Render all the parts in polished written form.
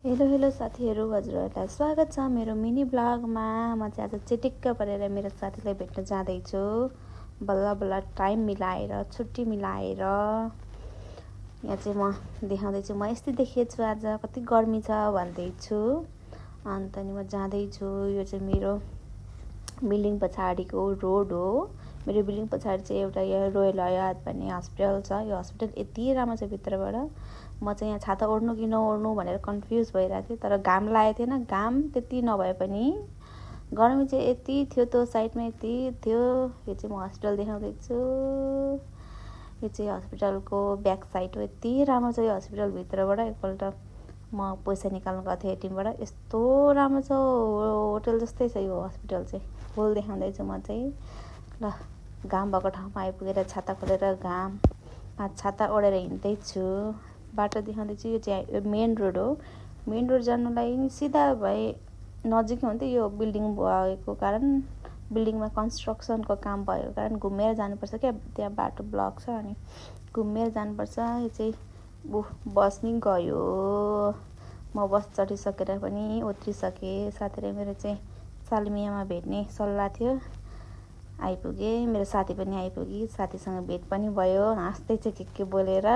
Hello hello साथीहरू, हजुरहरूलाई स्वागत छ मेरो मिनी ब्लगमा। म चाहिँ आज चिटिक्क परेर मेरो साथीलाई भेट्न जाँदैछु। बल्ल बल्ल टाइम मिलाएर, छुट्टी मिलाएर यहाँ चाहिँ म देखाउँदैछु। म यस्तै देखिएछु आज, कति गर्मी छ भन्दैछु। अन्त नि म जाँदैछु। यो चाहिँ मेरो बिल्डिङ पछाडिको रोड हो। मेरो बिल्डिङ पछाडि चाहिँ एउटा यहाँ रोयल हयात भन्ने हस्पिटल छ। यो हस्पिटल यति राम्रो छ भित्रबाट। म चाहिँ यहाँ छाता ओढ्नु कि नओढ्नु भनेर कन्फ्युज भइरहेको थिएँ, तर घाम लागेको थिएन। घाम त्यति नभए पनि गर्मी चाहिँ यति थियो, त्यो साइडमा यति थियो। यो चाहिँ म हस्पिटल देखाउँदैछु। यो चाहिँ हस्पिटलको ब्याक साइड हो। यति राम्रो छ यो हस्पिटल भित्रबाट। एकपल्ट म पैसा निकाल्नु गएको थिएँ एटिएमबाट। यस्तो राम्रो छ, होटल जस्तै छ यो हस्पिटल चाहिँ। फुल देखाउँदैछु म चाहिँ। ल, घाम भएको ठाउँमा आइपुगेर छाता खोलेर घाममा छाता ओढेर हिँड्दैछु। बाटो देखाउँदैछु। यो चाहिँ मेन रोड हो। मेन रोड जानुलाई सिधा भए नजिकै हुन्थ्यो। यो बिल्डिङ भएको कारण, बिल्डिङमा कन्स्ट्रक्सनको काम भएको कारण घुमेर जानुपर्छ क्या। त्यहाँ बाटो ब्लक छ, अनि घुमेर जानुपर्छ। यो चाहिँ बस नि गयो। म बस चढिसकेर पनि उत्रिसकेँ। साथीले मेरो चाहिँ सालमियामा भेट्ने सल्लाह थियो, आइपुगेँ। मेरो साथी पनि आइपुगी, साथीसँग भेट पनि भयो। हाँस्दै चाहिँ के बोलेर।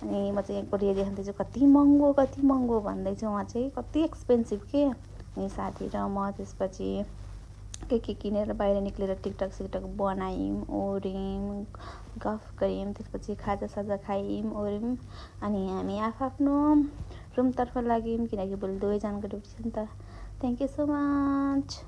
अनि म चाहिँ कोरिया देखाउँदैछु। कति महँगो भन्दैछु। म चाहिँ कति एक्सपेन्सिभ के। अनि साथी र म त्यसपछि के किनेर बाहिर निक्लेर टिकटक सिकटक बनायौँ, ओऱ्यौँ, गफ गऱ्यौँ। त्यसपछि खाजासाजा खायौँ, ओऱ्यौँ। अनि हामी आफ्नो रुमतर्फ लाग्यौँ, किनकि भोलि 2 जनाको ड्युटी छ नि त। Thank you so much.